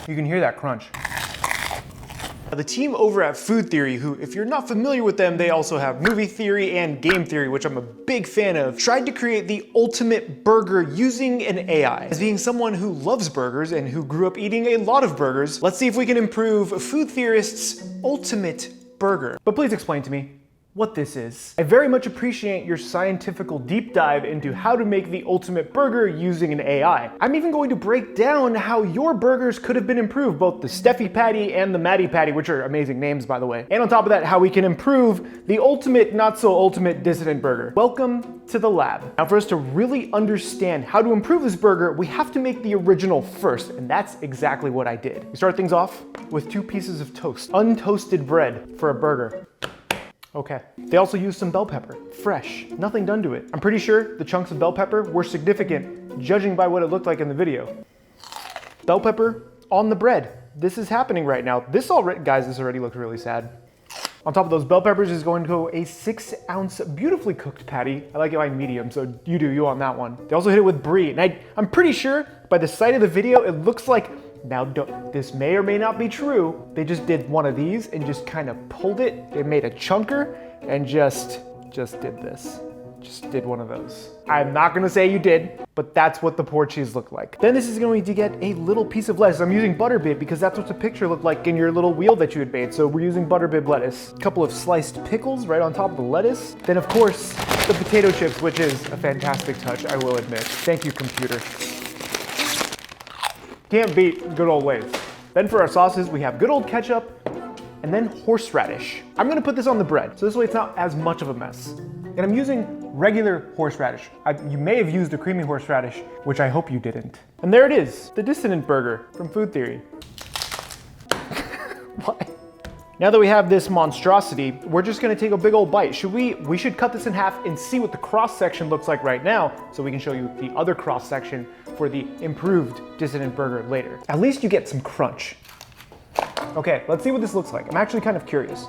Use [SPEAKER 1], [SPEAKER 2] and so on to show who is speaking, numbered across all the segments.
[SPEAKER 1] You can hear that crunch. The team over at Food Theory, who, if you're not familiar with them, they also have movie theory and game theory, which I'm a big fan of, tried to create the ultimate burger using an AI. As being someone who loves burgers and who grew up eating a lot of burgers, let's see if we can improve food theorists' ultimate burger. But please explain to me what this is. I very much appreciate your scientific deep dive into how to make the ultimate burger using an AI. I'm even going to break down how your burgers could have been improved, both the Steffi Patty and the Maddie Patty, which are amazing names, by the way. And on top of that, how we can improve the ultimate, not so ultimate Dissonant Burger. Welcome to the lab. Now, for us to really understand how to improve this burger, we have to make the original first, and that's exactly what I did. We start things off with 2 pieces of toast, untoasted bread for a burger. Okay. They also used some bell pepper, fresh, nothing done to it. I'm pretty sure the chunks of bell pepper were significant, judging by what it looked like in the video. Bell pepper on the bread. This is happening right now. This already looks really sad. On top of those bell peppers is going to go a 6-ounce beautifully cooked patty. I like it by medium, so you do you on that one. They also hit it with brie, and I'm pretty sure by the sight of the video, it looks like, now this may or may not be true, they just did one of these and just kind of pulled it. They made a chunker and just did this. Just did one of those. I'm not gonna say you did, but that's what the poor cheese looked like. Then this is going to get a little piece of lettuce. I'm using butterbib because that's what the picture looked like in your little wheel that you had made. So we're using butterbib lettuce. A couple of sliced pickles right on top of the lettuce. Then of course, the potato chips, which is a fantastic touch, I will admit. Thank you, computer. Can't beat good old ways. Then for our sauces, we have good old ketchup and then horseradish. I'm gonna put this on the bread, so this way it's not as much of a mess. And I'm using regular horseradish. You may have used a creamy horseradish, which I hope you didn't. And there it is, the Dissonant Burger from Food Theory. What? Now that we have this monstrosity, we're just gonna take a big old bite. We should cut this in half and see what the cross section looks like right now, so we can show you the other cross section for the improved Dissonant Burger later. At least you get some crunch. Okay, let's see what this looks like. I'm actually kind of curious.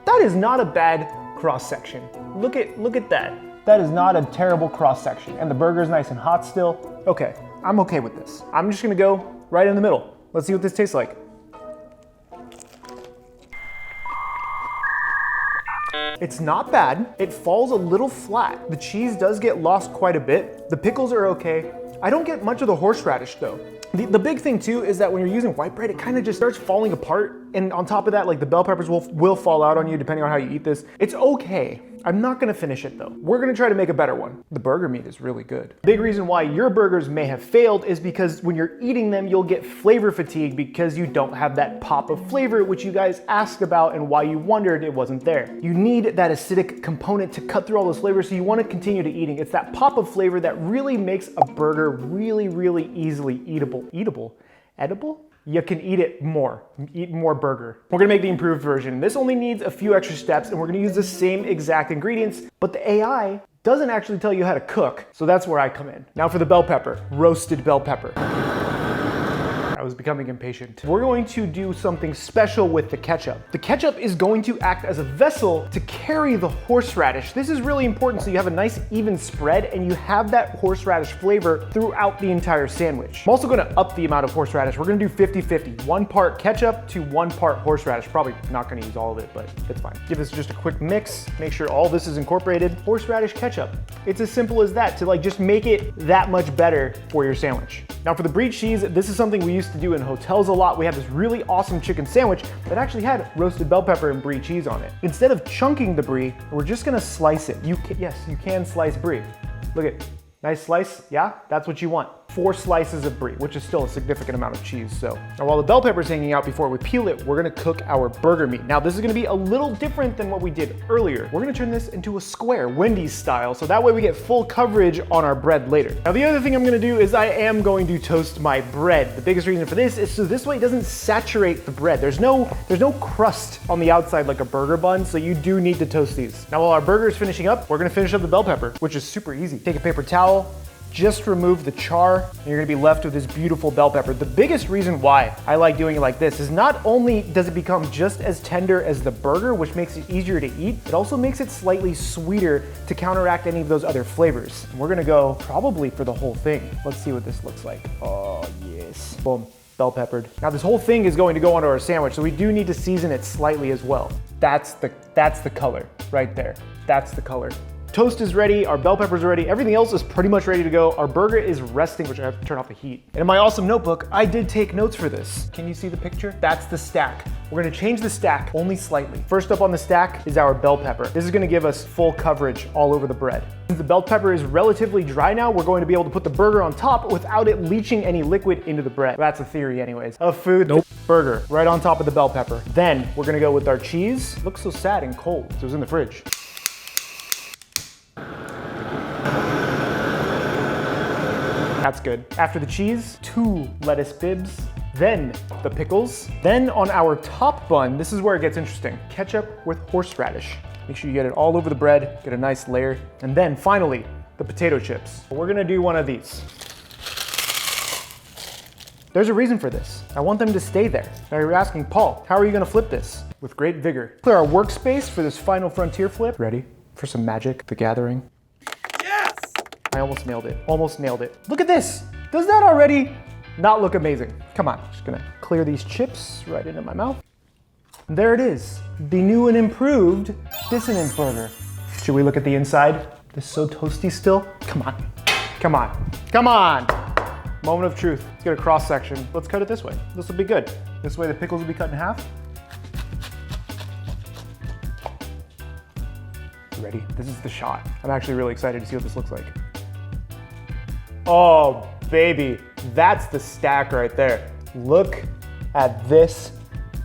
[SPEAKER 1] That is not a bad cross section. Look at that. That is not a terrible cross section. And the burger is nice and hot still. Okay, I'm okay with this. I'm just gonna go right in the middle. Let's see what this tastes like. It's not bad. It falls a little flat. The cheese does get lost quite a bit. The pickles are okay. I don't get much of the horseradish though. The big thing too is that when you're using white bread, it kind of just starts falling apart. And on top of that, like the bell peppers will fall out on you depending on how you eat this. It's okay. I'm not gonna finish it though. We're gonna try to make a better one. The burger meat is really good. Big reason why your burgers may have failed is because when you're eating them, you'll get flavor fatigue because you don't have that pop of flavor, which you guys asked about and why you wondered it wasn't there. You need that acidic component to cut through all those flavors, so you wanna continue to eating. It's that pop of flavor that really makes a burger really, really easily eatable. Edible? You can eat more burger. We're gonna make the improved version. This only needs a few extra steps and we're gonna use the same exact ingredients, but the AI doesn't actually tell you how to cook, so that's where I come in. Now for the bell pepper, roasted bell pepper. I was becoming impatient. We're going to do something special with the ketchup. The ketchup is going to act as a vessel to carry the horseradish. This is really important so you have a nice even spread and you have that horseradish flavor throughout the entire sandwich. I'm also gonna up the amount of horseradish. We're gonna do 50-50. 1 part ketchup to 1 part horseradish. Probably not gonna use all of it, but it's fine. Give this just a quick mix. Make sure all this is incorporated. Horseradish ketchup. It's as simple as that to just make it that much better for your sandwich. Now for the brie cheese, this is something we used to do in hotels a lot. We had this really awesome chicken sandwich that actually had roasted bell pepper and brie cheese on it. Instead of chunking the brie, we're just gonna slice it. Yes, you can slice brie. Look at, nice slice, yeah? That's what you want. 4 slices of brie, which is still a significant amount of cheese. So now while the bell pepper's hanging out before we peel it, we're gonna cook our burger meat. Now this is gonna be a little different than what we did earlier. We're gonna turn this into a square, Wendy's style, so that way we get full coverage on our bread later. Now the other thing I'm gonna do is I am going to toast my bread. The biggest reason for this is so this way it doesn't saturate the bread. There's no crust on the outside like a burger bun, so you do need to toast these. Now while our burger is finishing up, we're gonna finish up the bell pepper, which is super easy. Take a paper towel, just remove the char, and you're gonna be left with this beautiful bell pepper. The biggest reason why I like doing it like this is not only does it become just as tender as the burger, which makes it easier to eat, it also makes it slightly sweeter to counteract any of those other flavors. And we're gonna go probably for the whole thing. Let's see what this looks like. Oh, yes. Boom. bell peppered. Now this whole thing is going to go onto our sandwich, so we do need to season it slightly as well. That's the color right there. That's the color. Toast is ready, our bell peppers are ready, everything else is pretty much ready to go. Our burger is resting, which I have to turn off the heat. And in my awesome notebook, I did take notes for this. Can you see the picture? That's the stack. We're gonna change the stack only slightly. First up on the stack is our bell pepper. This is gonna give us full coverage all over the bread. Since the bell pepper is relatively dry now, we're going to be able to put the burger on top without it leaching any liquid into the bread. That's a theory anyways. A food burger right on top of the bell pepper. Then we're gonna go with our cheese. Looks so sad and cold, so it was in the fridge. That's good. After the cheese, 2 lettuce bibs, then the pickles. Then on our top bun, this is where it gets interesting. Ketchup with horseradish. Make sure you get it all over the bread, get a nice layer. And then finally, the potato chips. We're gonna do one of these. There's a reason for this. I want them to stay there. Now you're asking, Paul, how are you gonna flip this? With great vigor. Clear our workspace for this final frontier flip. Ready for some magic, the gathering? I almost nailed it. Almost nailed it. Look at this. Does that already not look amazing? Come on, just gonna clear these chips right into my mouth. And there it is, the new and improved Dissonant Burger. Should we look at the inside? This is so toasty still. Come on, come on, come on. Moment of truth. Let's get a cross section. Let's cut it this way. This will be good. This way the pickles will be cut in half. Ready? This is the shot. I'm actually really excited to see what this looks like. Oh, baby, that's the stack right there. Look at this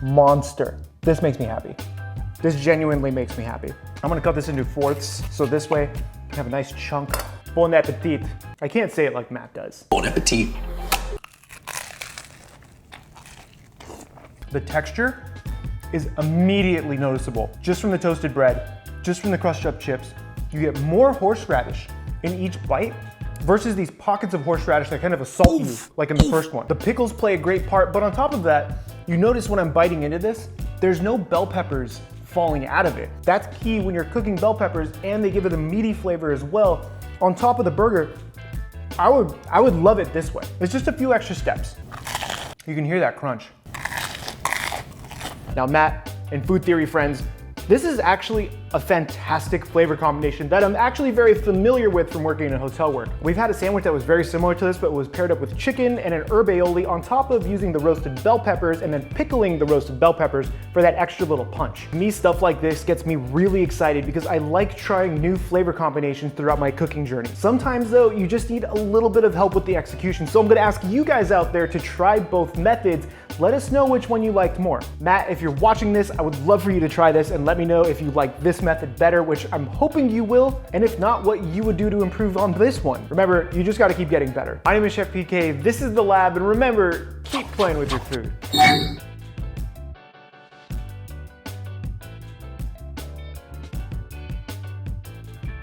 [SPEAKER 1] monster. This makes me happy. This genuinely makes me happy. I'm gonna cut this into fourths, so this way I can have a nice chunk. Bon appetit. I can't say it like Matt does.
[SPEAKER 2] Bon appetit.
[SPEAKER 1] The texture is immediately noticeable. Just from the toasted bread, just from the crushed up chips, you get more horseradish in each bite versus these pockets of horseradish that kind of assault you, like in the first one. The pickles play a great part, but on top of that, you notice when I'm biting into this, there's no bell peppers falling out of it. That's key when you're cooking bell peppers, and they give it a meaty flavor as well. On top of the burger, I would love it this way. It's just a few extra steps. You can hear that crunch. Now, Matt and Food Theory friends, this is actually a fantastic flavor combination that I'm actually very familiar with from working in hotel work. We've had a sandwich that was very similar to this, but it was paired up with chicken and an herb aioli on top of using the roasted bell peppers and then pickling the roasted bell peppers for that extra little punch. To me, stuff like this gets me really excited because I like trying new flavor combinations throughout my cooking journey. Sometimes though, you just need a little bit of help with the execution. So I'm gonna ask you guys out there to try both methods. Let us know which one you liked more. Matt, if you're watching this, I would love for you to try this and let me know if you like this method better, which I'm hoping you will, and if not, what you would do to improve on this one. Remember, you just gotta keep getting better. My name is Chef PK, this is The Lab, and remember, keep playing with your food.